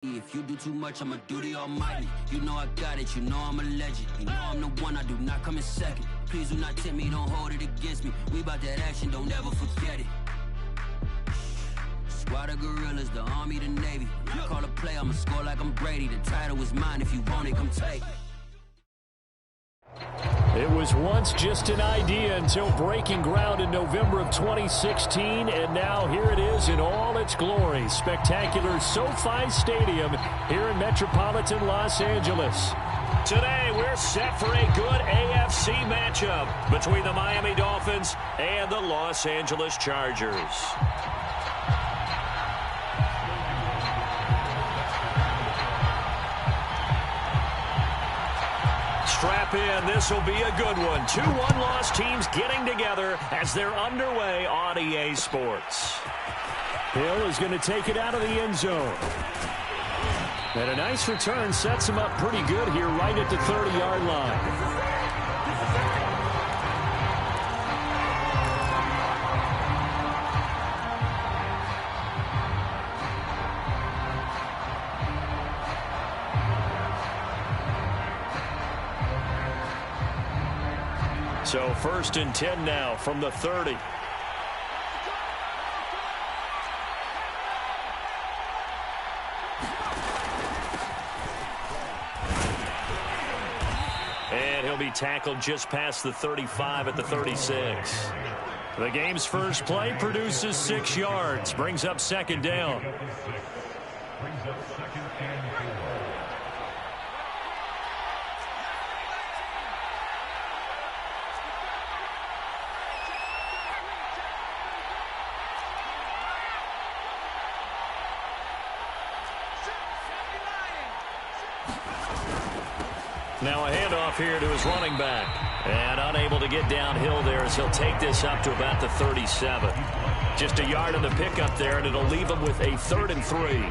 If you do too much, I'ma do the almighty. You know I got it, you know I'm a legend. You know I'm the one, I do not come in second. Please do not tempt me, don't hold it against me. We about that action, don't ever forget it. Squad of gorillas, the army, the navy. When I call a play, I'ma score like I'm Brady. The title is mine, if you want it, come take it. It was once just an idea until breaking ground in November of 2016, and now here it is in all its glory. Spectacular SoFi Stadium here in metropolitan Los Angeles. Today, we're set for a good AFC matchup between the Miami Dolphins and the Los Angeles Chargers. Strap in, this will be a good one. 2 one-loss teams getting together as they're underway on EA Sports. Hill is going to take it out of the end zone. And a nice return sets him up pretty good here right at the 30-yard line. So 1st and 10 now from the 30. And he'll be tackled just past the 35 at the 36. The game's first play produces 6 yards, brings up 2nd down. Now a handoff here to his running back. And unable to get downhill there as he'll take this up to about the 37. Just a yard on the pickup there, and it'll leave him with a 3rd and 3.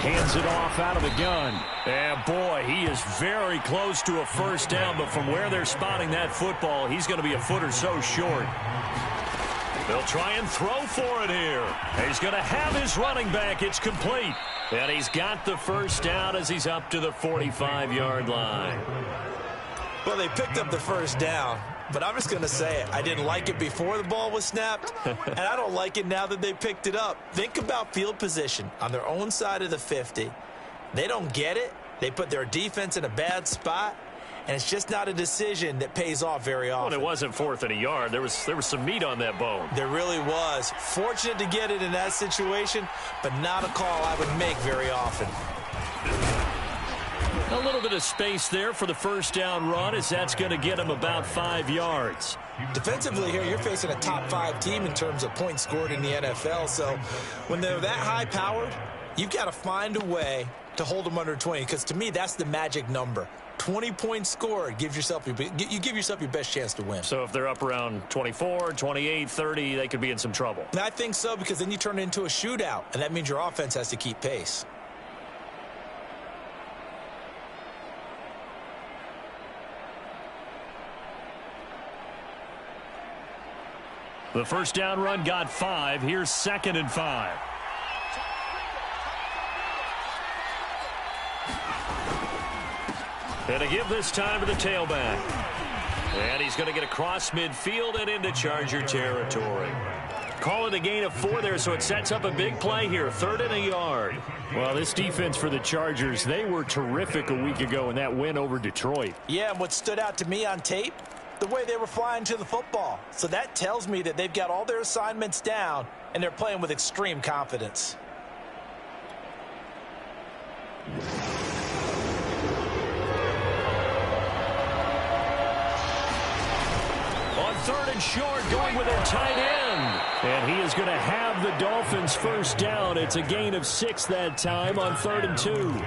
Hands it off out of the gun. And boy, he is very close to a 1st down, but from where they're spotting that football, he's going to be a foot or so short. They'll try and throw for it here. He's going to have his running back. It's complete. And he's got the 1st down as he's up to the 45-yard line. Well, they picked up the 1st down, but I'm just going to say it. I didn't like it before the ball was snapped, and I don't like it now that they picked it up. Think about field position on their own side of the 50. They don't get it. They put their defense in a bad spot, and it's just not a decision that pays off very often. Well, it wasn't 4th and a yard. There was some meat on that bone. There really was. Fortunate to get it in that situation, but not a call I would make very often. A little bit of space there for the 1st down run, as that's going to get him about 5 yards. Defensively here, you're facing a top 5 team in terms of points scored in the NFL. So when they're that high-powered, you've got to find a way to hold them under 20, because to me, that's the magic number. 20 points scored, you give yourself your best chance to win. So if they're up around 24, 28, 30, they could be in some trouble. And I think so, because then you turn it into a shootout, and that means your offense has to keep pace. The 1st down run got 5. Here's 2nd and 5. And a give this time to the tailback. And he's going to get across midfield and into Charger territory. Call it a gain of 4 there, so it sets up a big play here. 3rd and a yard. Well, this defense for the Chargers, they were terrific a week ago in that win over Detroit. Yeah, and what stood out to me on tape, the way they were flying to the football. So that tells me that they've got all their assignments down, and they're playing with extreme confidence. On 3rd and short, going with a tight end. And he is going to have the Dolphins' 1st down. It's a gain of 6 that time on 3rd and 2.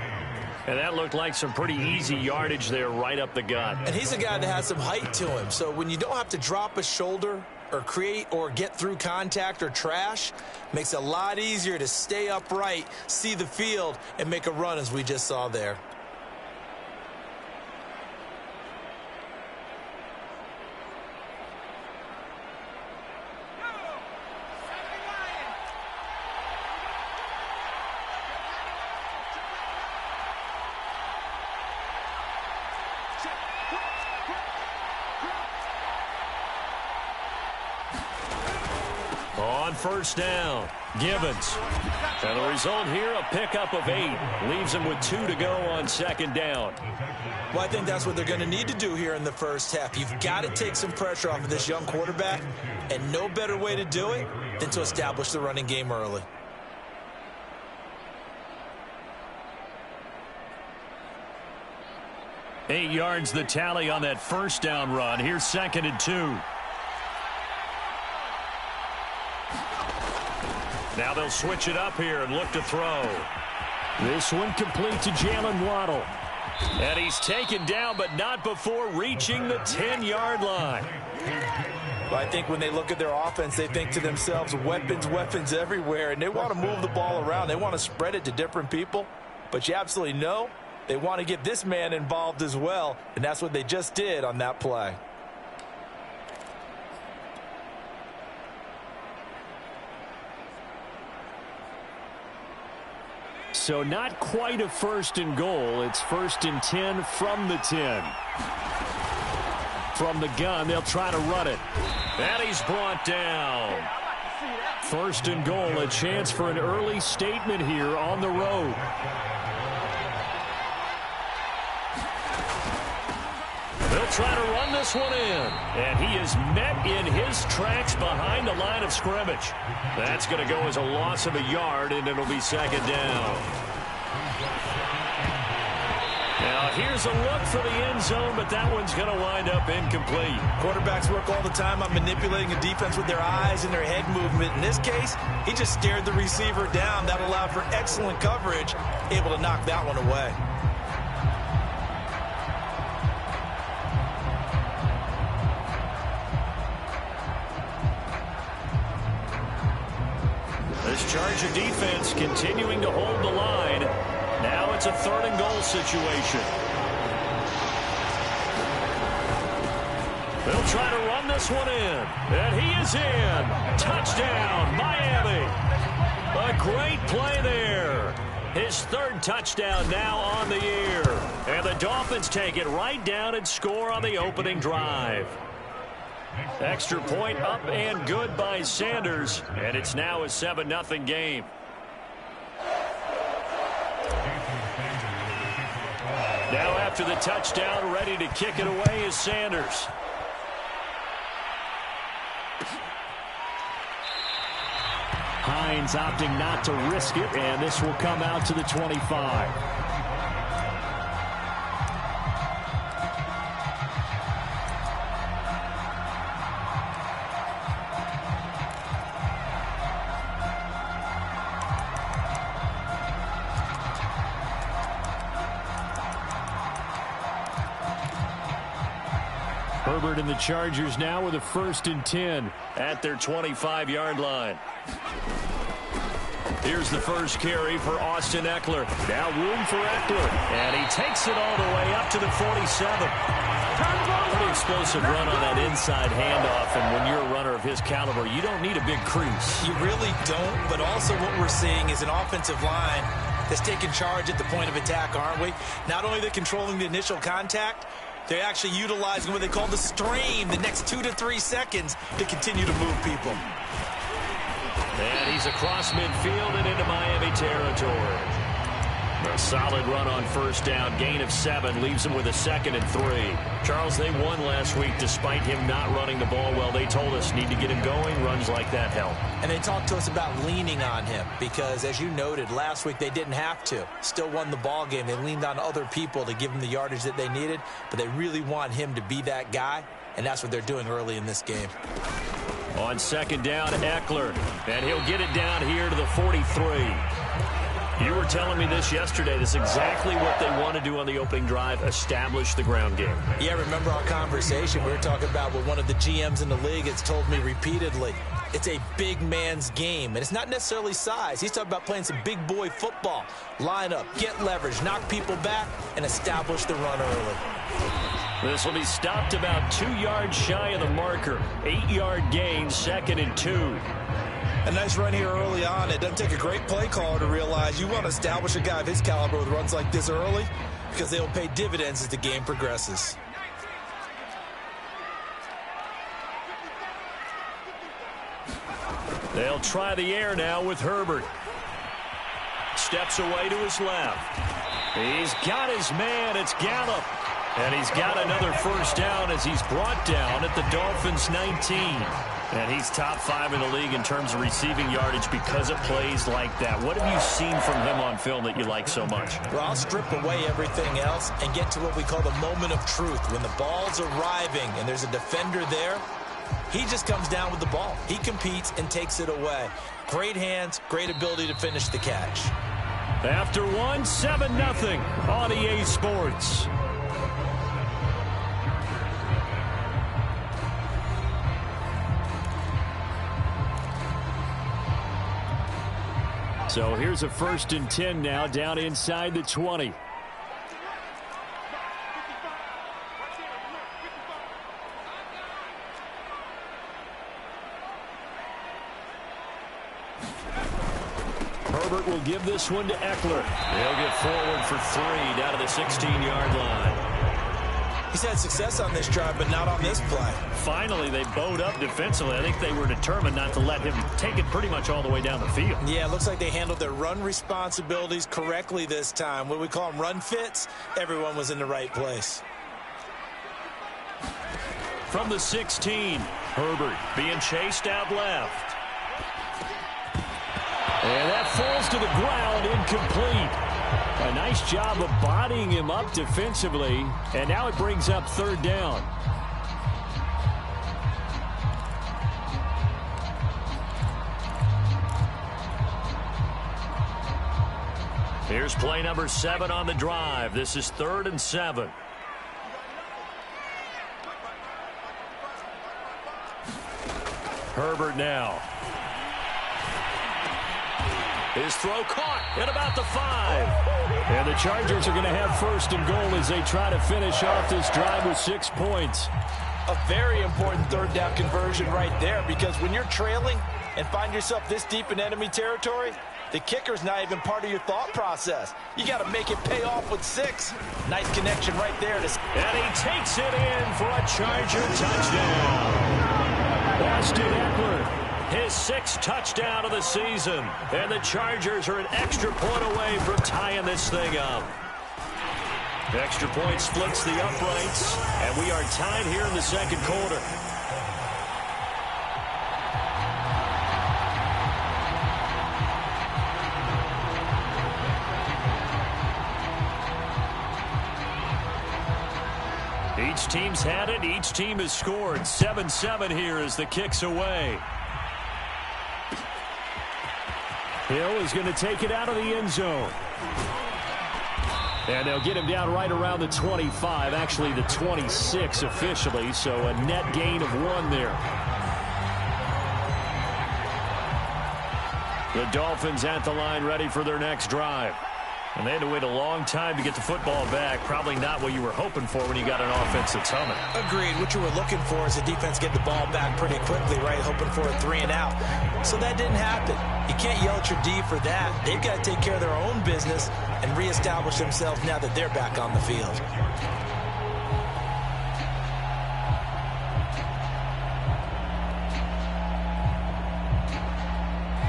And that looked like some pretty easy yardage there right up the gut. And he's a guy that has some height to him. So when you don't have to drop a shoulder or create or get through contact or trash, makes it a lot easier to stay upright, see the field, and make a run as we just saw there. On first down, Gibbons. And the result here, a pickup of 8. Leaves him with 2 to go on second down. Well, I think that's what they're going to need to do here in the first half. You've got to take some pressure off of this young quarterback, and no better way to do it than to establish the running game early. Eight yards the tally on that first down run. Here's 2nd and 2. Now they'll switch it up here and look to throw. This one complete to Jalen Waddle. And he's taken down, but not before reaching the 10-yard line. Well, I think when they look at their offense, they think to themselves, weapons, weapons everywhere, and they want to move the ball around. They want to spread it to different people, but you absolutely know they want to get this man involved as well, and that's what they just did on that play. So not quite a 1st and goal. It's 1st and 10 from the 10. From the gun, they'll try to run it. And he's brought down. 1st and goal, a chance for an early statement here on the road. They'll try to run this one in. And he is met in his tracks behind the line of scrimmage. That's going to go as a loss of a yard, and it'll be 2nd down. Now here's a look for the end zone, but that one's going to wind up incomplete. Quarterbacks work all the time on manipulating a defense with their eyes and their head movement. In this case, he just stared the receiver down. That allowed for excellent coverage, able to knock that one away. This Charger defense continuing to hold the line. Now it's a 3rd and goal situation. They'll try to run this one in. And he is in. Touchdown, Miami. A great play there. His 3rd touchdown now on the year. And the Dolphins take it right down and score on the opening drive. Extra point up and good by Sanders. And it's now a 7-0 game. Now after the touchdown, ready to kick it away is Sanders. Hines opting not to risk it, and this will come out to the 25. Herbert and the Chargers now with a 1st and 10 at their 25-yard line. Here's the first carry for Austin Eckler. Now room for Eckler. And he takes it all the way up to the 47. Pretty explosive run on that inside handoff. And when you're a runner of his caliber, you don't need a big crease. You really don't, but also what we're seeing is an offensive line that's taking charge at the point of attack, aren't we? Not only they're controlling the initial contact, they're actually utilizing what they call the strain, the next 2 to 3 seconds, to continue to move people. And he's across midfield and into Miami territory. A solid run on first down. Gain of 7 leaves him with a 2nd and 3. Charles, they won last week despite him not running the ball well. They told us need to get him going. Runs like that help. And they talked to us about leaning on him because, as you noted, last week they didn't have to. Still won the ball game. They leaned on other people to give them the yardage that they needed, but they really want him to be that guy, and that's what they're doing early in this game. On 2nd down, Eckler, and he'll get it down here to the 43. You were telling me this yesterday. This is exactly what they want to do on the opening drive, establish the ground game. Yeah, remember our conversation? We were talking about what one of the GMs in the league has told me repeatedly. It's a big man's game, and it's not necessarily size. He's talking about playing some big boy football. Line up, get leverage, knock people back, and establish the run early. This will be stopped about 2 yards shy of the marker. 8-yard gain, 2nd and 2. A nice run here early on. It doesn't take a great play caller to realize you want to establish a guy of his caliber with runs like this early because they'll pay dividends as the game progresses. They'll try the air now with Herbert. Steps away to his left. He's got his man. It's Gallup. And he's got another first down as he's brought down at the Dolphins' 19. And he's top 5 in the league in terms of receiving yardage because of plays like that. What have you seen from him on film that you like so much? Well, I'll strip away everything else and get to what we call the moment of truth. When the ball's arriving and there's a defender there, he just comes down with the ball. He competes and takes it away. Great hands, great ability to finish the catch. After one, 7-0 on EA Sports. So here's a 1st and 10 now, down inside the 20. Herbert will give this one to Eckler. They'll get forward for 3 down to the 16-yard line. He's had success on this drive, but not on this play. Finally, they bowed up defensively. I think they were determined not to let him take it pretty much all the way down the field. Yeah, it looks like they handled their run responsibilities correctly this time. What we call them run fits, everyone was in the right place. From the 16, Herbert being chased out left. And that falls to the ground, incomplete. A nice job of bodying him up defensively, and now it brings up 3rd down. Here's play number 7 on the drive. This is 3rd and 7. Herbert now. His throw caught at about the 5. And the Chargers are going to have 1st and goal as they try to finish off this drive with 6 points. A very important 3rd down conversion right there, because when you're trailing and find yourself this deep in enemy territory, the kicker's not even part of your thought process. You got to make it pay off with 6. Nice connection right there. And he takes it in for a Charger touchdown. Austin Eckler. His 6th touchdown of the season. And the Chargers are an extra point away from tying this thing up. Extra point splits the uprights. And we are tied here in the 2nd quarter. Each team's had it. Each team has scored. 7-7 here as the kick's away. Hill is going to take it out of the end zone. And they'll get him down right around the 25, actually the 26 officially, so a net gain of 1 there. The Dolphins at the line ready for their next drive. And they had to wait a long time to get the football back. Probably not what you were hoping for when you got an offense that's humming. Agreed. What you were looking for is the defense get the ball back pretty quickly, right? Hoping for a 3 and out. So that didn't happen. You can't yell at your D for that. They've got to take care of their own business and reestablish themselves now that they're back on the field.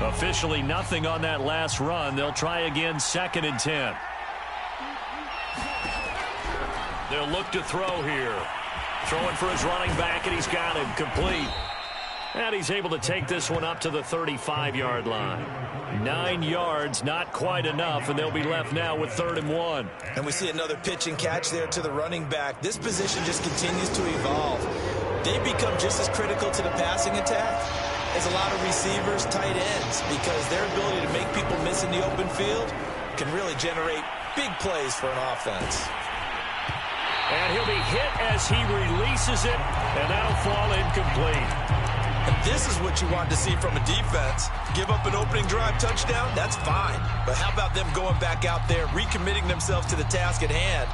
Officially nothing on that last run. They'll try again, 2nd and 10. They'll look to throw here. Throwing for his running back, and he's got him complete. And he's able to take this one up to the 35-yard line. 9 yards, not quite enough, and they'll be left now with 3rd and 1. And we see another pitch and catch there to the running back. This position just continues to evolve. They become just as critical to the passing attack as a lot of receivers, tight ends, because their ability to make people miss in the open field can really generate big plays for an offense. And he'll be hit as he releases it, and that'll fall incomplete. And this is what you want to see from a defense. Give up an opening drive touchdown, that's fine. But how about them going back out there, recommitting themselves to the task at hand,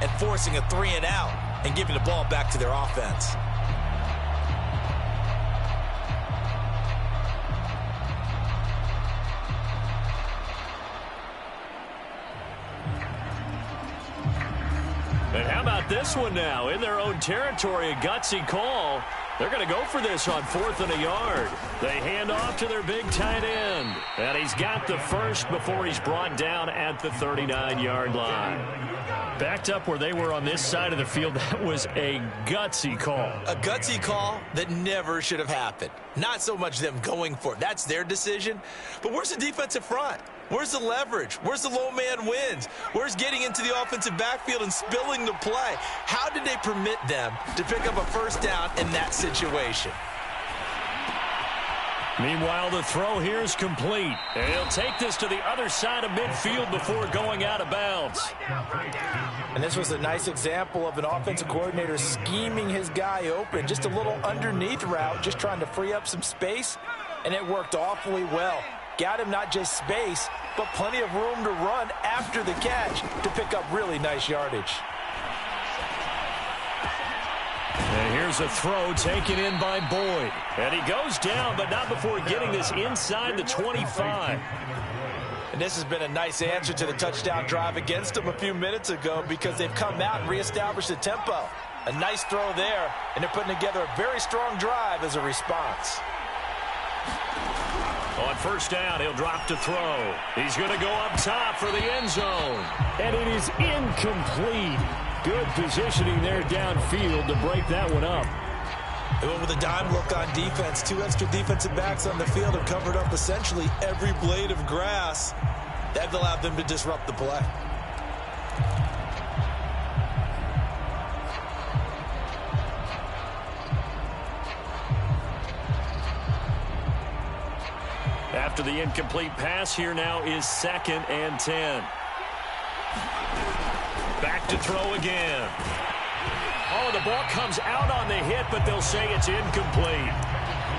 and forcing a 3-and-out and giving the ball back to their offense? And how about this one now? In their own territory, a gutsy call. They're going to go for this on 4th and a yard. They hand off to their big tight end. And he's got the first before he's brought down at the 39-yard line. Backed up where they were on this side of the field, that was a gutsy call. A gutsy call that never should have happened. Not so much them going for it. That's their decision. But where's the defensive front? Where's the leverage? Where's the low man wins? Where's getting into the offensive backfield and spilling the play? How did they permit them to pick up a first down in that situation? Meanwhile, the throw here is complete. And he'll take this to the other side of midfield before going out of bounds. And this was a nice example of an offensive coordinator scheming his guy open. Just a little underneath route, just trying to free up some space. And it worked awfully well. Got him not just space, but plenty of room to run after the catch to pick up really nice yardage. And here's a throw taken in by Boyd. And he goes down, but not before getting this inside the 25. And this has been a nice answer to the touchdown drive against them a few minutes ago because they've come out and reestablished the tempo. A nice throw there, and they're putting together a very strong drive as a response. On first down, he'll drop to throw. He's going to go up top for the end zone. And it is incomplete. Good positioning there downfield to break that one up. They went with a dime look on defense. 2 extra defensive backs on the field have covered up essentially every blade of grass. That allowed them to disrupt the play. After the incomplete pass, here now is 2nd and 10. Back to throw again. Oh, the ball comes out on the hit, but they'll say it's incomplete.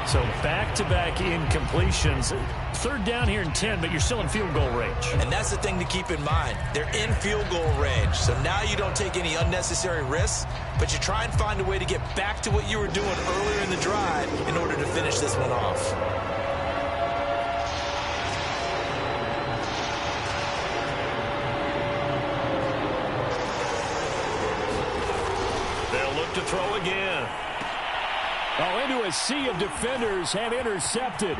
So back-to-back incompletions. 3rd down here and 10, but you're still in field goal range. And that's the thing to keep in mind. They're in field goal range. So now you don't take any unnecessary risks, but you try and find a way to get back to what you were doing earlier in the drive in order to finish this one off. To throw again. Oh, into a sea of defenders and intercepted.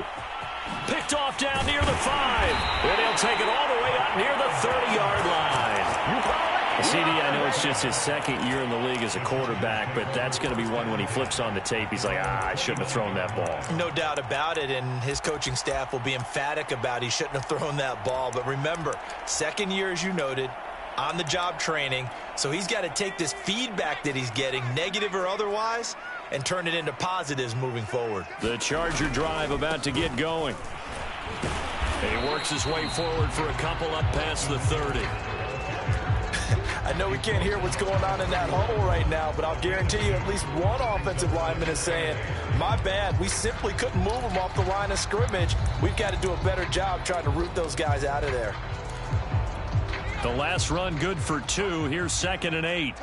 Picked off down near the 5. And he'll take it all the way up near the 30-yard line. CD, I know it's just his 2nd year in the league as a quarterback, but that's going to be one when he flips on the tape. He's like, I shouldn't have thrown that ball. No doubt about it, and his coaching staff will be emphatic about he shouldn't have thrown that ball. But remember, 2nd year, as you noted, on-the-job training, so he's got to take this feedback that he's getting, negative or otherwise, and turn it into positives moving forward. The Charger drive about to get going. And he works his way forward for a couple up past the 30. I know we can't hear what's going on in that huddle right now, but I'll guarantee you at least one offensive lineman is saying, my bad, we simply couldn't move them off the line of scrimmage. We've got to do a better job trying to root those guys out of there. The last run good for 2. Here's 2nd and 8.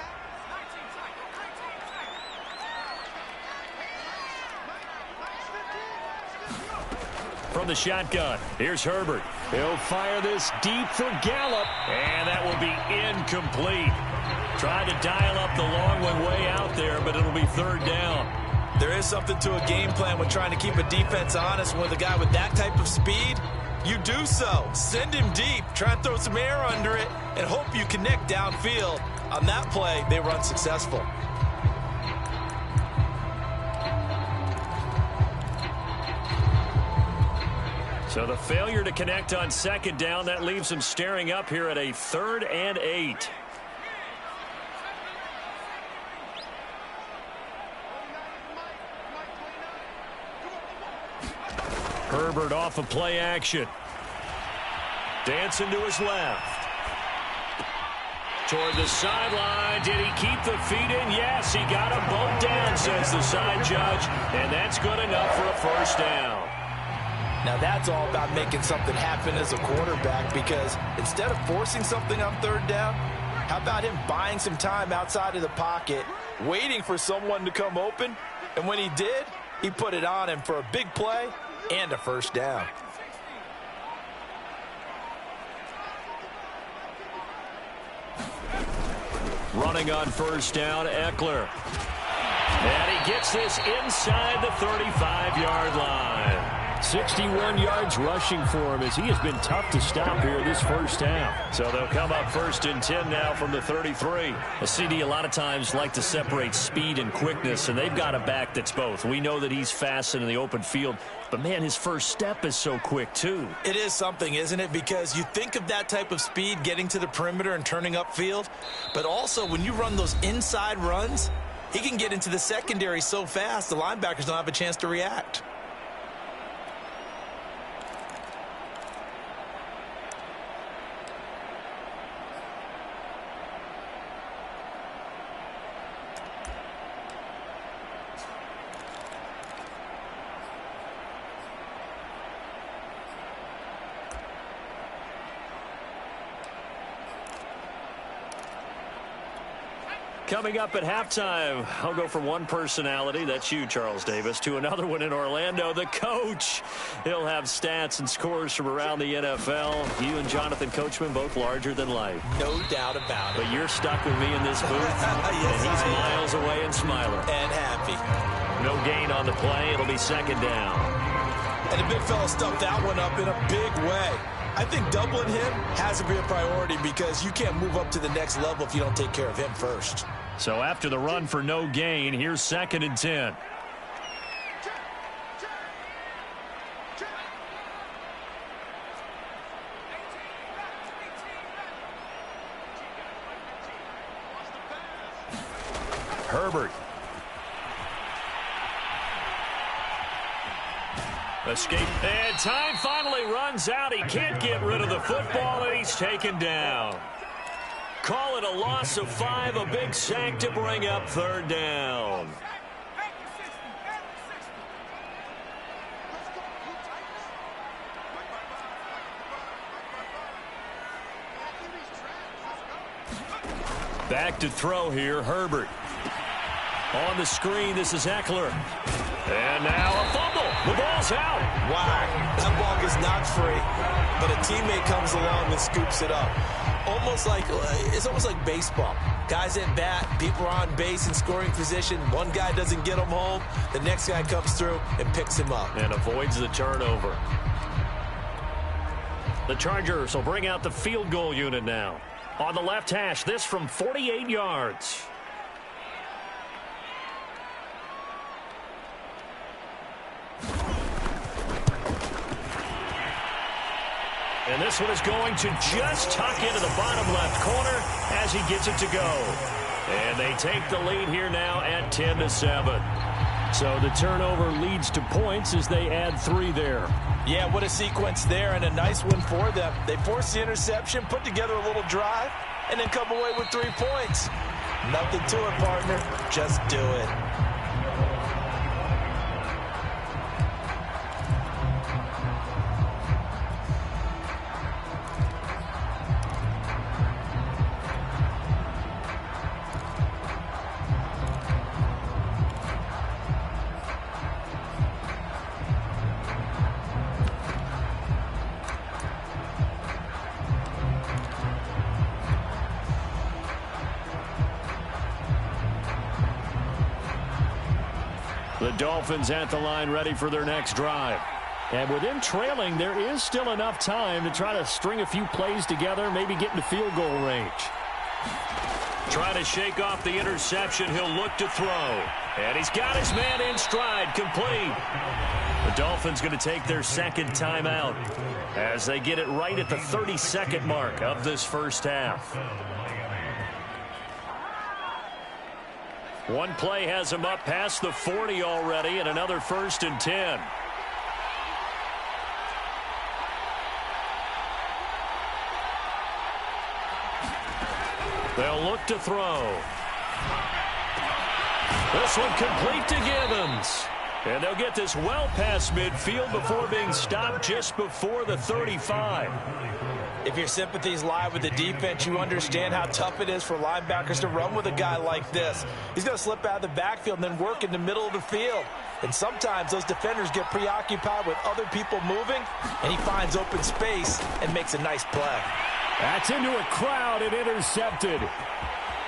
From the shotgun, here's Herbert. He'll fire this deep for Gallup, and that will be incomplete. Tried to dial up the long one way out there, but it'll be 3rd down. There is something to a game plan with trying to keep a defense honest. With a guy with that type of speed, you do so. Send him deep. Try and throw some air under it and hope you connect downfield. On that play, they were unsuccessful. So the failure to connect on 2nd down, that leaves them staring up here at a 3rd and 8. Herbert off of play action. Dancing to his left. Toward the sideline. Did he keep the feet in? Yes, he got them both down, says the side judge. And that's good enough for a first down. Now that's all about making something happen as a quarterback, because instead of forcing something on third down, how about him buying some time outside of the pocket, waiting for someone to come open, and when he did, he put it on him for a big play and a first down. Running on first down, Eckler. And he gets this inside the 35-yard line. 61 yards rushing for him as he has been tough to stop here this first half. So they'll come up 1st and 10 now from the 33. Well, CD, a lot of times like to separate speed and quickness, and they've got a back that's both. We know that he's fast in the open field, but, man, his first step is so quick, too. It is something, isn't it? Because you think of that type of speed getting to the perimeter and turning upfield, but also when you run those inside runs, he can get into the secondary so fast the linebackers don't have a chance to react. Coming up at halftime, I'll go from one personality, that's you, Charles Davis, to another one in Orlando, the coach. He'll have stats and scores from around the NFL. You and Jonathan Coachman, both larger than life. No doubt about it. But you're stuck with me in this booth, yes, and he's miles away and smiling. And happy. No gain on the play. It'll be 2nd down. And the big fella stuffed that one up in a big way. I think doubling him has to be a priority, because you can't move up to the next level if you don't take care of him first. So after the run for no gain, here's 2nd and 10. Herbert. Escape, and time finally runs out. He can't get rid of the football, and he's taken down. Call it a loss of 5, a big sack to bring up 3rd down. Back to throw here, Herbert. On the screen, this is Eckler. And now a fumble. The ball's out. Wow, that ball gets knocked free, but a teammate comes along and scoops it up. It's almost like baseball. Guys at bat, people are on base in scoring position. One guy doesn't get him home. The next guy comes through and picks him up. And avoids the turnover. The Chargers will bring out the field goal unit now. On the left hash, this from 48 yards. And this one is going to just tuck into the bottom left corner as he gets it to go. And they take the lead here now at 10-7. So the turnover leads to points as they add 3 there. Yeah, what a sequence there, and a nice one for them. They force the interception, put together a little drive, and then come away with 3 points. Nothing to it, partner. Just do it. The Dolphins at the line ready for their next drive. And with them trailing, there is still enough time to try to string a few plays together, maybe get into field goal range. Trying to shake off the interception, he'll look to throw. And he's got his man in stride, complete. The Dolphins going to take their 2nd timeout as they get it right at the 32nd mark of this first half. One play has him up past the 40 already, and another 1st and 10. They'll look to throw. This one complete to Gibbons. And they'll get this well past midfield before being stopped just before the 35. If your sympathies lie with the defense, you understand how tough it is for linebackers to run with a guy like this. He's going to slip out of the backfield and then work in the middle of the field. And sometimes those defenders get preoccupied with other people moving, and he finds open space and makes a nice play. That's into a crowd and intercepted.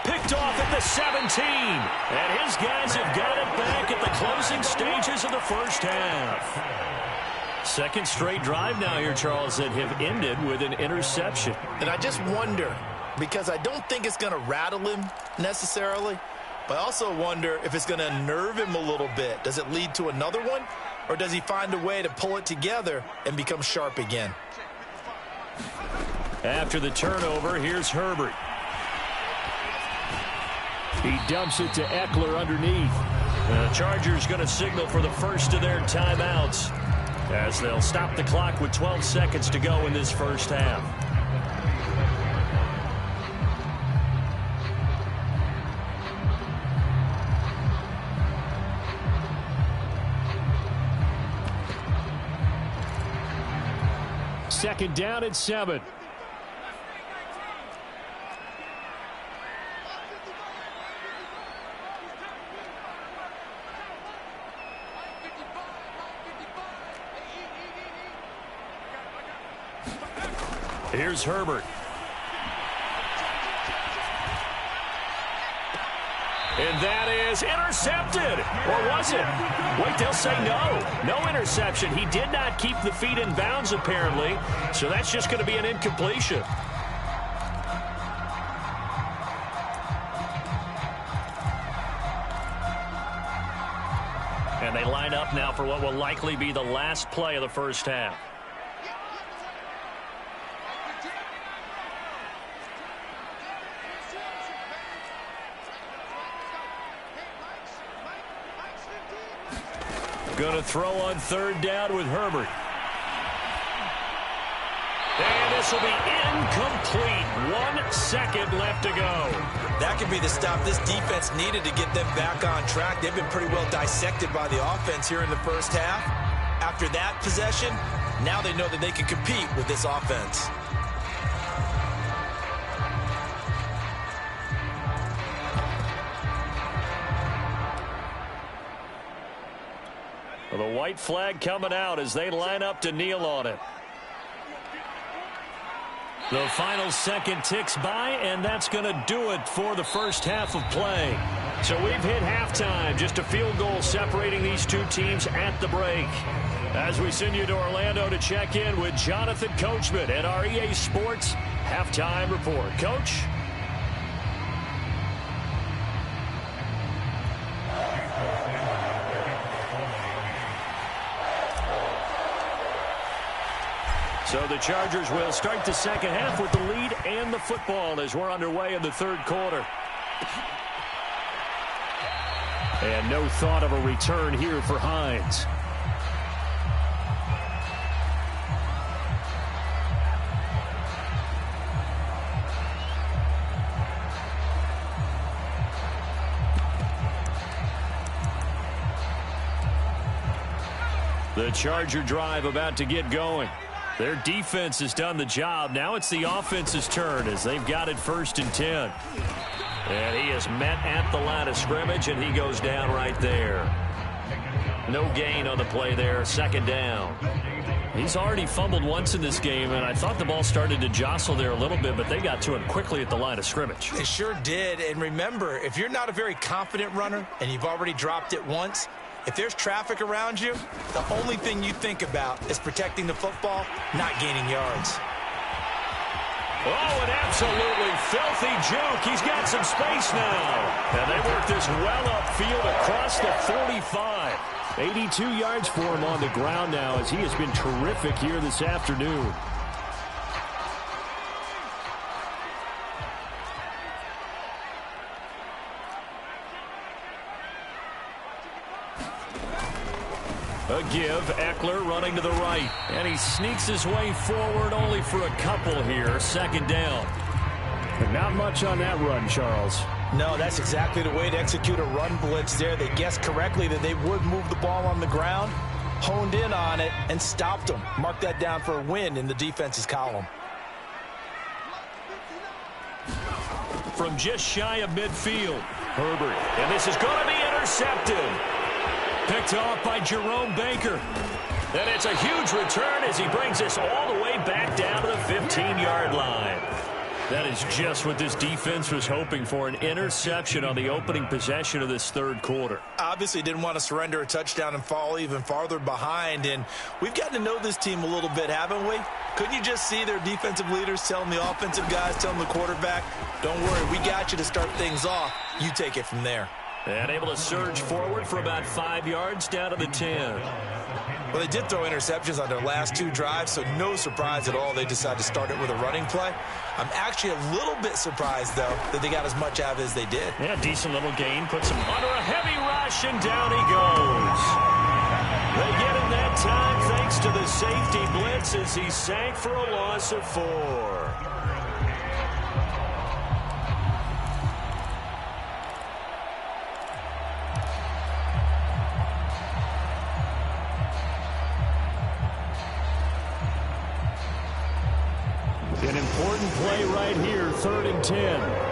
Picked off at the 17. And his guys have got it back at the closing stages of the first half. Second straight drive now here, Charles, that have ended with an interception. And I just wonder, because I don't think it's going to rattle him necessarily, but I also wonder if it's going to unnerve him a little bit. Does it lead to another one, or does he find a way to pull it together and become sharp again? After the turnover, here's Herbert. He dumps it to Eckler underneath. The Chargers going to signal for the first of their timeouts, as they'll stop the clock with 12 seconds to go in this first half. Second down at 7. Here's Herbert. And that is intercepted. Or was it? Wait, they'll say no. No interception. He did not keep the feet in bounds, apparently. So that's just going to be an incompletion. And they line up now for what will likely be the last play of the first half. Going to throw on third down with Herbert. And this will be incomplete. 1 second left to go. That could be the stop this defense needed to get them back on track. They've been pretty well dissected by the offense here in the first half. After that possession, now they know that they can compete with this offense. The white flag coming out as they line up to kneel on it. The final second ticks by, and that's going to do it for the first half of play. So we've hit halftime, just a field goal separating these two teams at the break. As we send you to Orlando to check in with Jonathan Coachman at our EA Sports Halftime Report. Coach? So the Chargers will start the second half with the lead and the football as we're underway in the third quarter. And no thought of a return here for Hines. The Charger drive about to get going. Their defense has done the job. Now it's the offense's turn as they've got it 1st and 10. And he is met at the line of scrimmage, and he goes down right there. No gain on the play there. 2nd down. He's already fumbled once in this game, and I thought the ball started to jostle there a little bit, but they got to him quickly at the line of scrimmage. They sure did. And remember, if you're not a very confident runner and you've already dropped it once, if there's traffic around you, the only thing you think about is protecting the football, not gaining yards. Oh, an absolutely filthy juke. He's got some space now. And they work this well upfield across the 45. 82 yards for him on the ground now as he has been terrific here this afternoon. A give, Eckler running to the right. And he sneaks his way forward only for a couple here. 2nd down. But not much on that run, Charles. No, that's exactly the way to execute a run blitz there. They guessed correctly that they would move the ball on the ground, honed in on it, and stopped them. Mark that down for a win in the defense's column. From just shy of midfield, Herbert. And this is going to be intercepted. Picked off by Jerome Baker. And it's a huge return as he brings us all the way back down to the 15-yard line. That is just what this defense was hoping for, an interception on the opening possession of this third quarter. Obviously didn't want to surrender a touchdown and fall even farther behind, and we've gotten to know this team a little bit, haven't we? Couldn't you just see their defensive leaders telling the offensive guys, telling the quarterback, don't worry, we got you to start things off. You take it from there. And able to surge forward for about 5 yards down to the 10. Well, they did throw interceptions on their last 2 drives, so no surprise at all they decided to start it with a running play. I'm actually a little bit surprised, though, that they got as much out of it as they did. Yeah, decent little gain. Puts him under a heavy rush, and down he goes. They get him that time thanks to the safety blitz as he sank for a loss of 4. An important play right here, 3rd and 10.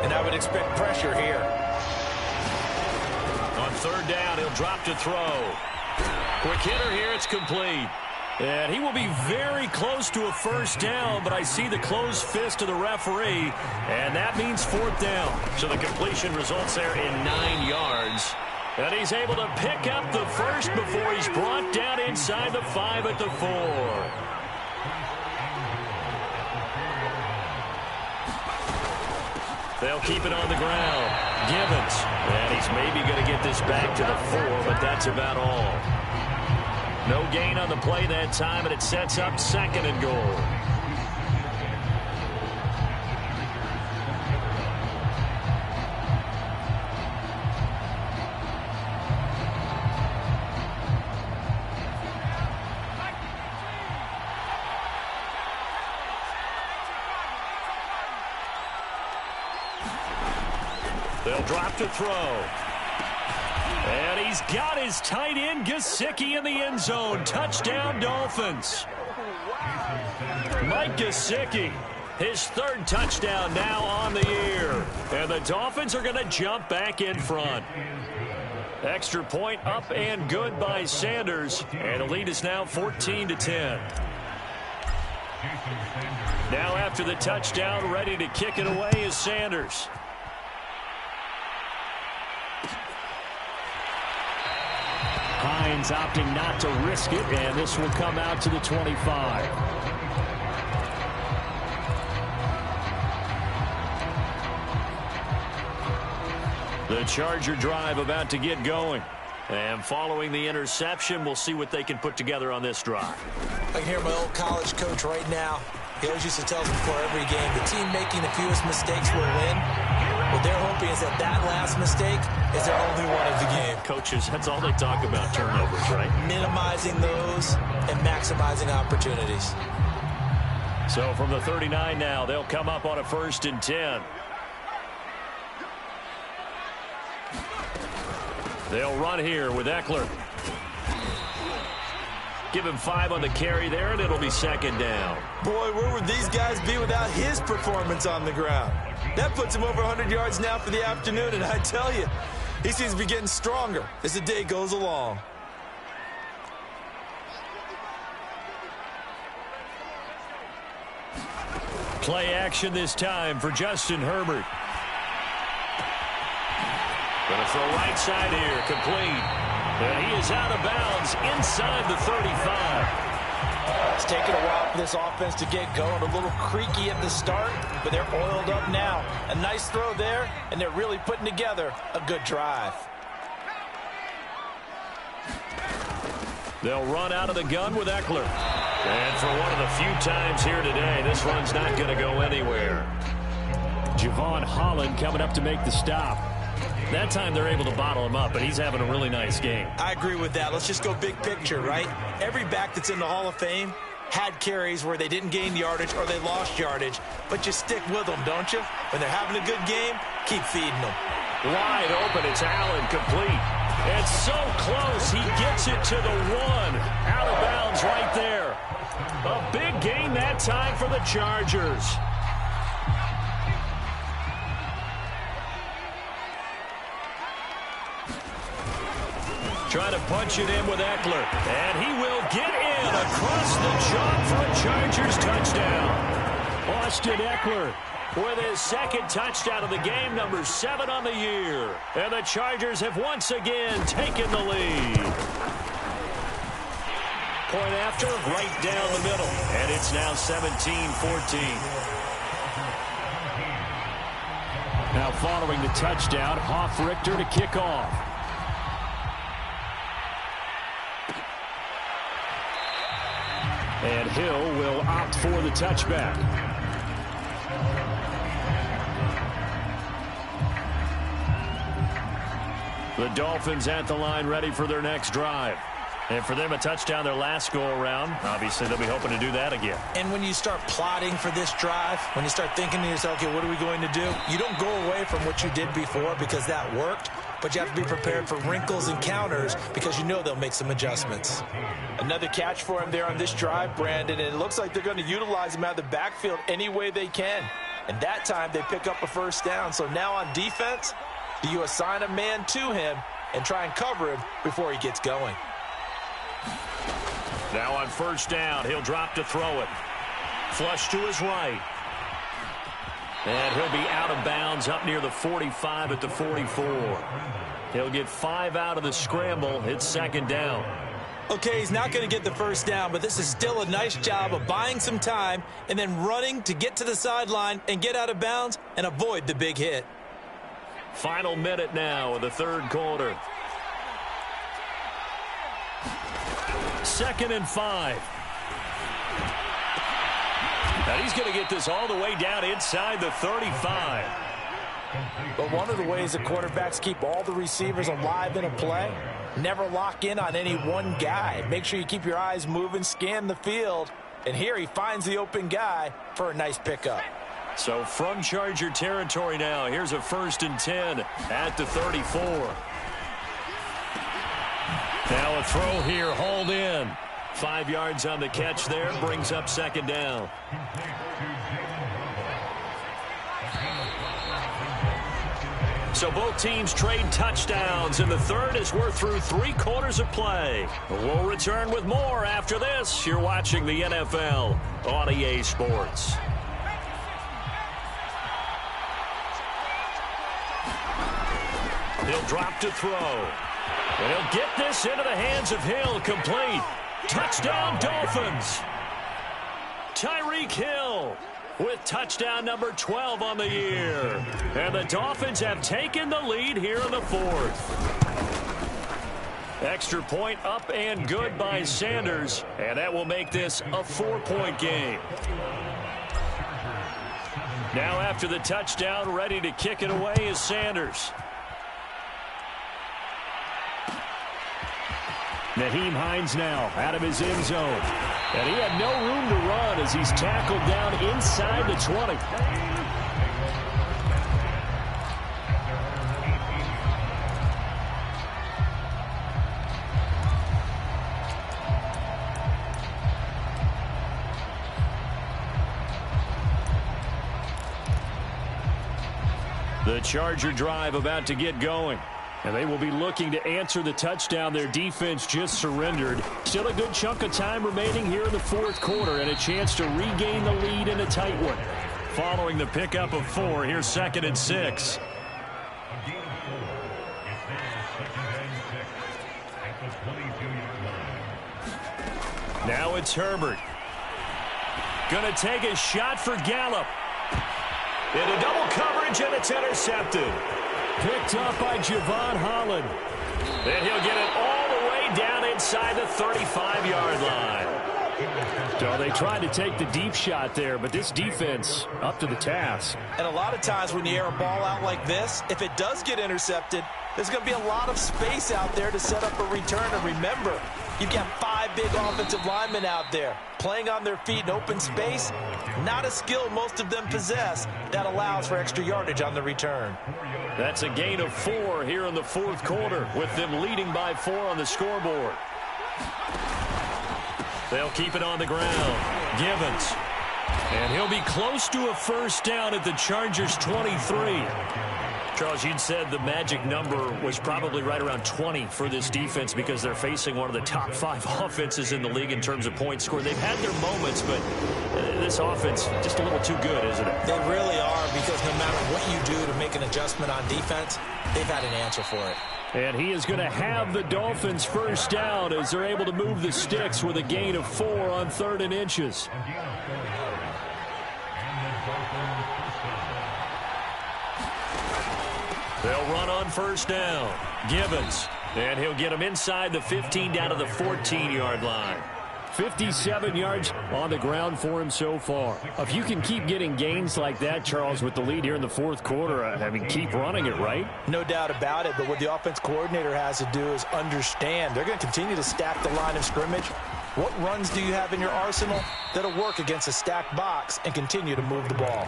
And I would expect pressure here. On 3rd down, he'll drop to throw. Quick hitter here, it's complete. And he will be very close to a 1st down, but I see the closed fist of the referee, and that means 4th down. So the completion results there in 9 yards. And he's able to pick up the 1st before he's brought down inside the 5 at the 4. They'll keep it on the ground. Gibbons. And he's maybe going to get this back to the 4, but that's about all. No gain on the play that time, and it sets up 2nd and goal. They'll drop to throw. And he's got his tight end, Gesicki, in the end zone. Touchdown, Dolphins. Mike Gesicki, his 3rd touchdown now on the year. And the Dolphins are going to jump back in front. Extra point up and good by Sanders. And the lead is now 14-10. Now after the touchdown, ready to kick it away is Sanders. Hines opting not to risk it, and this will come out to the 25. The Charger drive about to get going. And following the interception, we'll see what they can put together on this drive. I can hear my old college coach right now. He always used to tell us before every game, the team making the fewest mistakes will win. What they're hoping is that last mistake is their only one of the game. Coaches, that's all they talk about, turnovers, right? Minimizing those and maximizing opportunities. So from the 39 now, they'll come up on a 1st and 10. They'll run here with Eckler. Give him 5 on the carry there, and it'll be 2nd down. Boy, where would these guys be without his performance on the ground? That puts him over 100 yards now for the afternoon, and I tell you, he seems to be getting stronger as the day goes along. Play action this time for Justin Herbert. Going to throw right side here, complete. And he is out of bounds inside the 35. It's taken a while for this offense to get going. A little creaky at the start, but they're oiled up now. A nice throw there, and they're really putting together a good drive. They'll run out of the gun with Eckler. And for one of the few times here today, this run's not going to go anywhere. Javon Holland coming up to make the stop. That time they're able to bottle him up, and he's having a really nice game. I agree with that. Let's just go big picture, right? Every back that's in the Hall of Fame had carries where they didn't gain yardage or they lost yardage, but you stick with them, don't you? When they're having a good game, keep feeding them. Wide open, it's Allen, complete. It's so close, he gets it to the 1. Out of bounds right there. A big gain that time for the Chargers. Trying to punch it in with Eckler. And he will get in across the chalk for a Chargers touchdown. Austin Eckler with his second touchdown of the game, number 7 on the year. And the Chargers have once again taken the lead. Point after, right down the middle. And it's now 17-14. Now following the touchdown, Hoff-Richter to kick off. And Hill will opt for the touchback. The Dolphins at the line ready for their next drive. And for them, a touchdown their last go-around. Obviously, they'll be hoping to do that again. And when you start plotting for this drive, when you start thinking to yourself, okay, what are we going to do? You don't go away from what you did before because that worked, but you have to be prepared for wrinkles and counters because you know they'll make some adjustments. Another catch for him there on this drive, Brandon, and it looks like they're going to utilize him out of the backfield any way they can. And that time, they pick up a first down. So now on defense, do you assign a man to him and try and cover him before he gets going? Now on first down, he'll drop to throw it. Flush to his right. And he'll be out of bounds up near the 45 at the 44. He'll get 5 out of the scramble. It's second down. Okay, he's not going to get the first down, but this is still a nice job of buying some time and then running to get to the sideline and get out of bounds and avoid the big hit. Final minute now of the third quarter. 2nd and 5. And he's going to get this all the way down inside the 35. But one of the ways that quarterbacks keep all the receivers alive in a play, never lock in on any one guy. Make sure you keep your eyes moving, scan the field. And here he finds the open guy for a nice pickup. So from Charger territory now, here's a 1st and 10 at the 34. Now a throw here, hauled in. 5 yards on the catch there, brings up second down. So both teams trade touchdowns in the third as we're through 3 quarters of play. We'll return with more after this. You're watching the NFL on EA Sports. He'll drop to throw. And he'll get this into the hands of Hill, complete. Touchdown, Dolphins. Tyreek Hill with touchdown number 12 on the year. And the Dolphins have taken the lead here in the 4th. Extra point up and good by Sanders. And that will make this a 4-point game. Now after the touchdown, ready to kick it away is Sanders. Nyheim Hines now out of his end zone. And he had no room to run as he's tackled down inside the 20. The Charger drive about to get going. And they will be looking to answer the touchdown their defense just surrendered. Still a good chunk of time remaining here in the 4th quarter and a chance to regain the lead in a tight one. Following the pickup of 4, here's 2nd and 6. Now it's Herbert. Gonna take a shot for Gallup. Into double coverage, and it's intercepted. Picked up by Javon Holland. And he'll get it all the way down inside the 35-yard line. So they tried to take the deep shot there, but this defense up to the task. And a lot of times when you air a ball out like this, if it does get intercepted, there's going to be a lot of space out there to set up a return. And remember, you've got 5 5 big offensive linemen out there playing on their feet in open space. Not a skill most of them possess that allows for extra yardage on the return. That's a gain of 4 here in the fourth quarter, with them leading by 4 on the scoreboard. They'll keep it on the ground. Givens. And he'll be close to a first down at the Chargers' 23. Charles, you'd said the magic number was probably right around 20 for this defense because they're facing one of the top 5 offenses in the league in terms of points scored. They've had their moments, but this offense just a little too good, isn't it? They really are, because no matter what you do to make an adjustment on defense, they've had an answer for it. And he is going to have the Dolphins first down as they're able to move the sticks with a gain of 4 on 3rd and inches. They'll run on first down. Givens. And he'll get him inside the 15 down to the 14-yard line. 57 yards on the ground for him so far. If you can keep getting gains like that, Charles, with the lead here in the fourth quarter, I mean, keep running it, right? No doubt about it, but what the offense coordinator has to do is understand they're going to continue to stack the line of scrimmage. What runs do you have in your arsenal that'll work against a stacked box and continue to move the ball?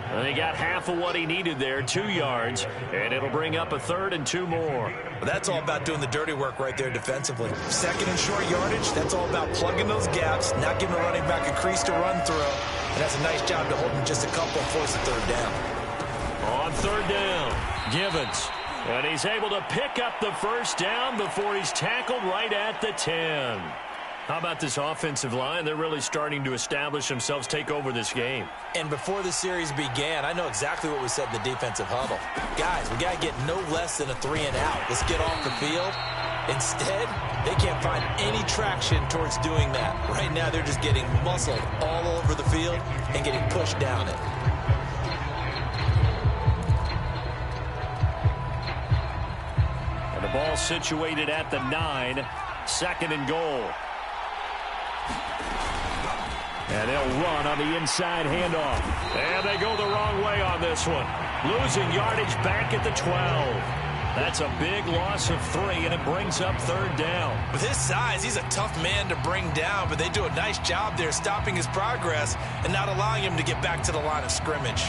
And he got half of what he needed there, 2 yards, and it'll bring up a 3rd and 2 more. Well, that's all about doing the dirty work right there defensively. 2nd and short yardage, that's all about plugging those gaps, not giving a running back a crease to run through, and that's a nice job to hold him just a couple and force a 3rd down. On 3rd down, Givens. And he's able to pick up the first down before he's tackled right at the 10. How about this offensive line? They're really starting to establish themselves, take over this game. And before the series began, I know exactly what we said in the defensive huddle. Guys, we got to get no less than a 3 and out. Let's get off the field. Instead, they can't find any traction towards doing that. Right now, they're just getting muscled all over the field and getting pushed down it. And the ball situated at the 9, 2nd and goal. And they'll run on the inside handoff. And they go the wrong way on this one. Losing yardage back at the 12. That's a big loss of 3, and it brings up 3rd down. With his size, he's a tough man to bring down, but they do a nice job there stopping his progress and not allowing him to get back to the line of scrimmage.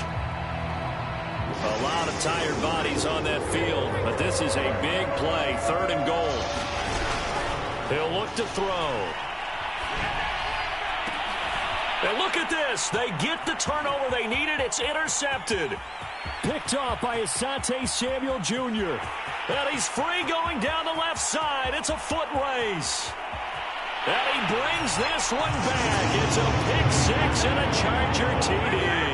A lot of tired bodies on that field, but this is a big play. 3rd and goal. He'll look to throw. And look at this. They get the turnover they needed. It's intercepted. Picked off by Asante Samuel Jr. And he's free going down the left side. It's a foot race. And he brings this one back. It's a pick 6 and a Charger TD.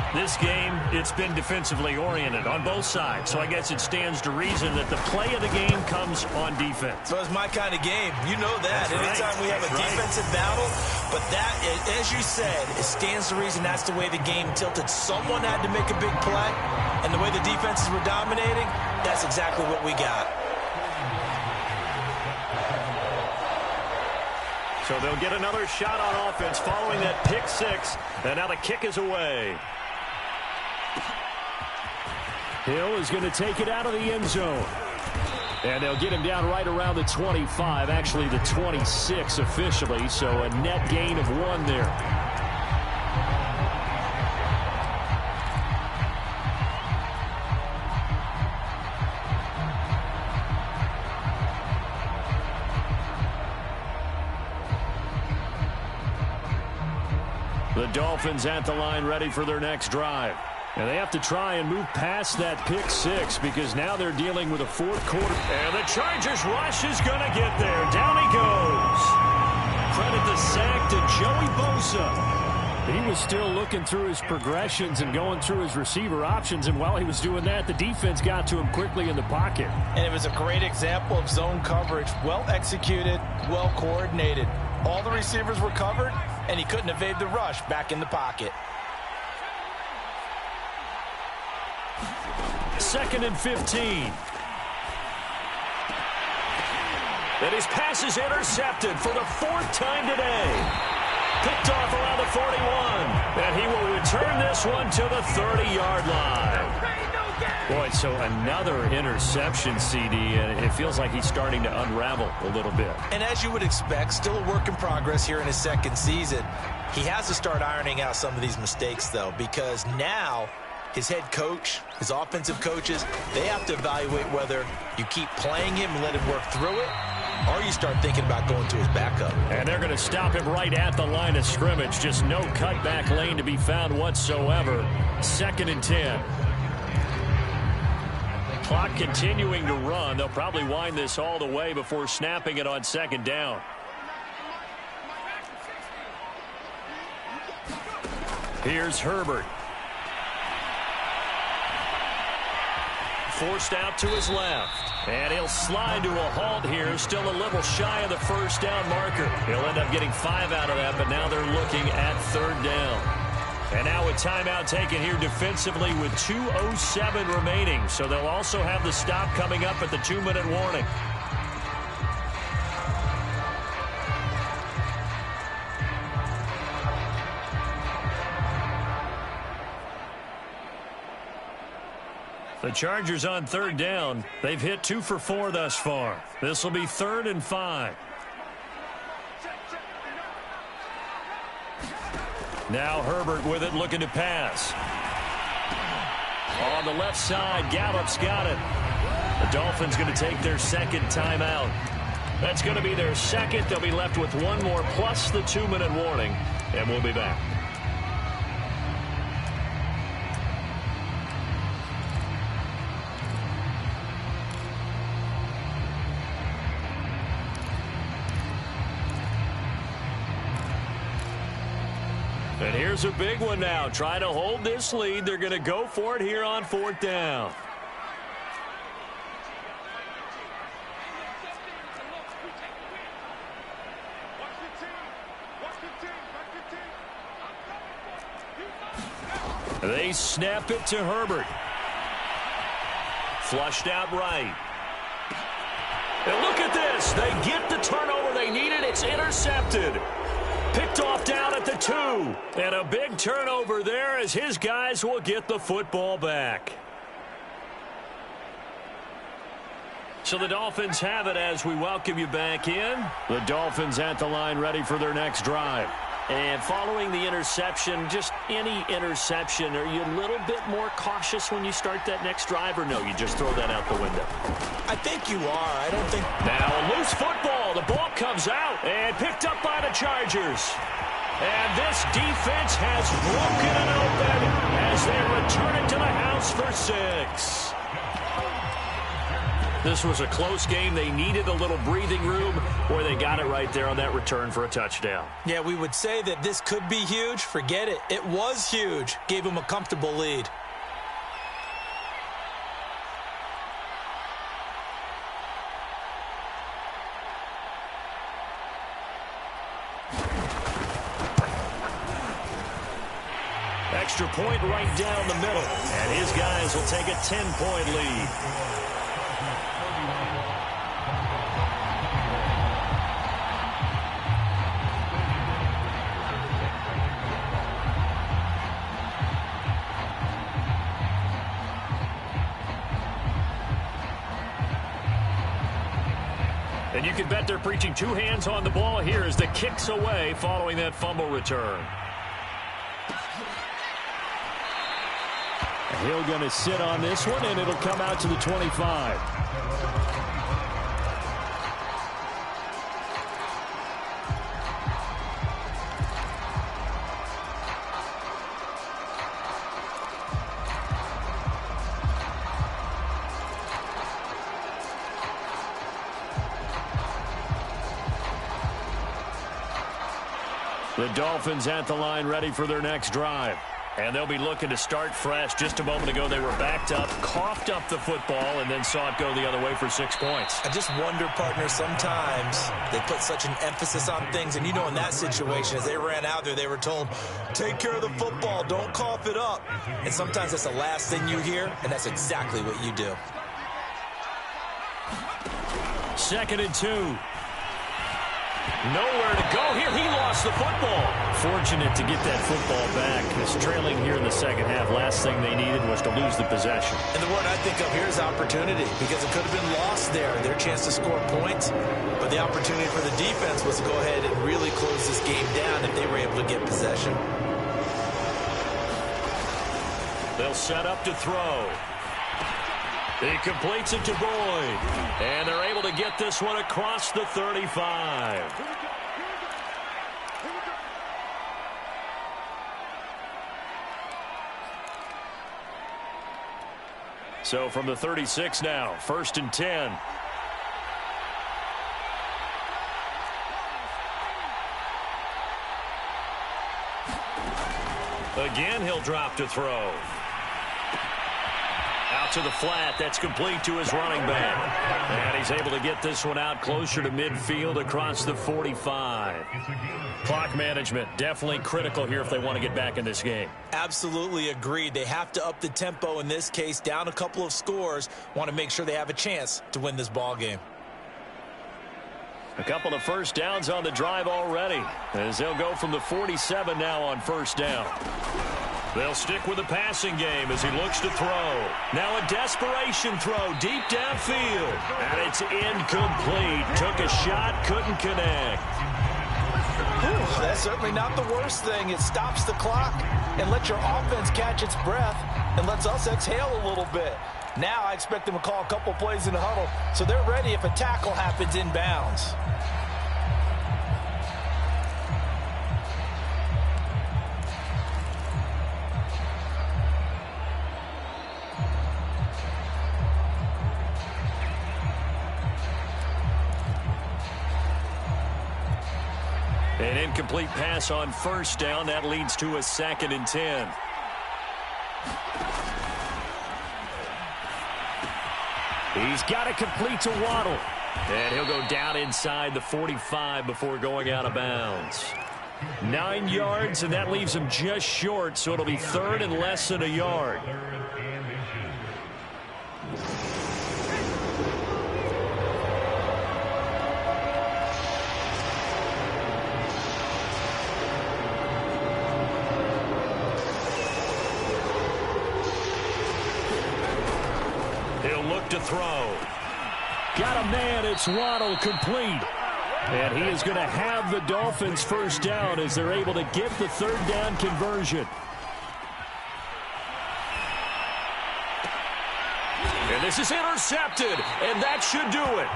This game, it's been defensively oriented on both sides, so I guess it stands to reason that the play of the game comes on defense. So it's my kind of game. You know that. That's Anytime we have a defensive battle, but that, as you said, it stands to reason that's the way the game tilted. Someone had to make a big play, and the way the defenses were dominating, that's exactly what we got. So they'll get another shot on offense following that pick 6, and now the kick is away. Hill is going to take it out of the end zone. And they'll get him down right around the 25, actually the 26 officially, so a net gain of 1 there. The Dolphins at the line ready for their next drive. And they have to try and move past that pick 6 because now they're dealing with a fourth quarter. And the Chargers rush is going to get there. Down he goes. Credit the sack to Joey Bosa. He was still looking through his progressions and going through his receiver options. And while he was doing that, the defense got to him quickly in the pocket. And it was a great example of zone coverage. Well executed, well coordinated. All the receivers were covered, and he couldn't evade the rush back in the pocket. 2nd and 15. And his pass is intercepted for the 4th time today. Picked off around the 41. And he will return this one to the 30-yard line. Boy, so another interception, CD, and it feels like he's starting to unravel a little bit. And as you would expect, still a work in progress here in his second season. He has to start ironing out some of these mistakes, though, because now his head coach, his offensive coaches, they have to evaluate whether you keep playing him and let him work through it, or you start thinking about going to his backup. And they're going to stop him right at the line of scrimmage. Just no cutback lane to be found whatsoever. 2nd and 10. Clock continuing to run. They'll probably wind this all the way before snapping it on 2nd down. Here's Herbert. Forced out to his left. And he'll slide to a halt here. Still a little shy of the first down marker. He'll end up getting 5 out of that, but now they're looking at 3rd down. And now a timeout taken here defensively with 2:07 remaining. So they'll also have the stop coming up at the 2-minute warning. The Chargers on 3rd down. They've hit 2 for 4 thus far. This will be 3rd and 5. Now Herbert with it, looking to pass. On the left side, Gallup's got it. The Dolphins going to take their 2nd timeout. That's going to be their 2nd. They'll be left with 1 more plus the 2-minute warning, and we'll be back. And here's a big one now. Try to hold this lead. They're going to go for it here on 4th down. They snap it to Herbert. Flushed out right. And look at this. They get the turnover they needed. It's intercepted. Picked off down at the 2. And a big turnover there as his guys will get the football back. So the Dolphins have it as we welcome you back in. The Dolphins at the line ready for their next drive. And following the interception, just any interception, are you a little bit more cautious when you start that next drive, or no, you just throw that out the window? I think you are. I don't think... Now a loose football. The ball comes out and picked up by the Chargers. And this defense has broken it open as they return it to the house for 6. This was a close game. They needed a little breathing room, where they got it right there on that return for a touchdown. Yeah, we would say that this could be huge. Forget it. It was huge. Gave them a comfortable lead. Extra point right down the middle. And his guys will take a 10-point lead. And you can bet they're preaching 2 hands on the ball here as the kick's away following that fumble return. Hill going to sit on this one, and it'll come out to the 25. The Dolphins at the line ready for their next drive. And they'll be looking to start fresh. Just a moment ago, they were backed up, coughed up the football, and then saw it go the other way for 6 points. I just wonder, partner, sometimes they put such an emphasis on things. And, you know, in that situation, as they ran out there, they were told, take care of the football, don't cough it up. And sometimes that's the last thing you hear, and that's exactly what you do. 2nd and 2. Nowhere to go here. He lost the football. fortunate to get that football back, because trailing here in the second half, last thing they needed was to lose the possession. And the word I think of here is opportunity, because it could have been lost there, their chance to score points. But the opportunity for the defense was to go ahead and really close this game down if they were able to get possession. They'll set up to throw. He completes it to Boyd. And they're able to get this one across the 35. So from the 36 now, 1st and 10. Again, he'll drop to throw. Out to the flat. That's complete to his running back. And he's able to get this one out closer to midfield across the 45. Clock management definitely critical here if they want to get back in this game. Absolutely agreed. They have to up the tempo in this case, down a couple of scores. Want to make sure they have a chance to win this ball game. A couple of first downs on the drive already, as they'll go from the 47 now on first down. They'll stick with the passing game as he looks to throw. Now a desperation throw deep downfield. And it's incomplete. Took a shot, couldn't connect. That's certainly not the worst thing. It stops the clock and lets your offense catch its breath and lets us exhale a little bit. Now I expect them to call a couple plays in the huddle so they're ready if a tackle happens inbounds. An incomplete pass on first down. That leads to a 2nd and 10. He's got it complete to Waddle. And he'll go down inside the 45 before going out of bounds. 9 yards, and that leaves him just short, so it'll be 3rd and less than a yard. To throw. Got a man. It's Waddle, complete. And he is going to have the Dolphins first down as they're able to get the 3rd down conversion. And this is intercepted, and that should do it.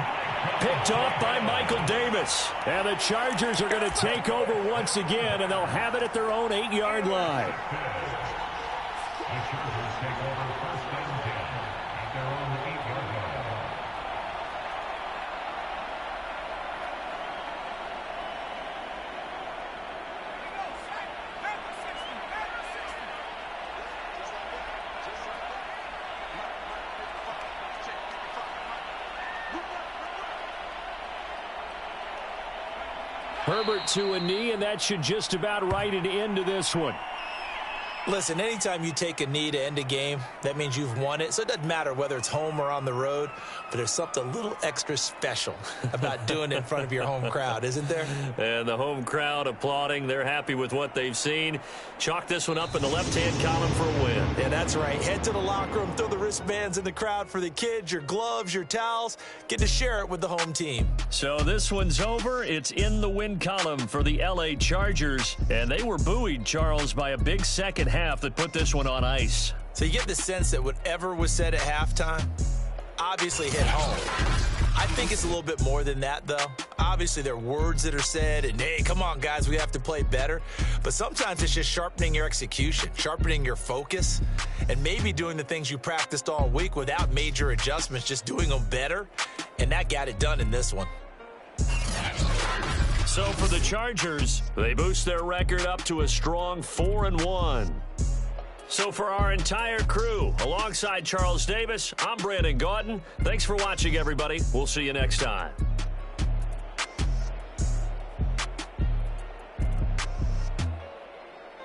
Picked off by Michael Davis. And the Chargers are going to take over once again, and they'll have it at their own 8-yard line. Herbert to a knee, and that should just about write it into this one. Listen, anytime you take a knee to end a game, that means you've won it. So it doesn't matter whether it's home or on the road, but there's something a little extra special about doing it in front of your home crowd, isn't there? And the home crowd applauding. They're happy with what they've seen. Chalk this one up in the left-hand column for a win. Yeah, that's right. Head to the locker room, throw the wristbands in the crowd for the kids, your gloves, your towels. Get to share it with the home team. So this one's over. It's in the win column for the L.A. Chargers. And they were buoyed, Charles, by a big second half that put this one on ice. So you get the sense that whatever was said at halftime obviously hit home. I think it's a little bit more than that, though. Obviously, there are words that are said, and, hey, come on, guys, we have to play better. But sometimes it's just sharpening your execution, sharpening your focus, and maybe doing the things you practiced all week without major adjustments, just doing them better. And that got it done in this one. So for the Chargers, they boost their record up to a strong 4-1. So for our entire crew, alongside Charles Davis, I'm Brandon Gaudin. Thanks for watching, everybody. We'll see you next time.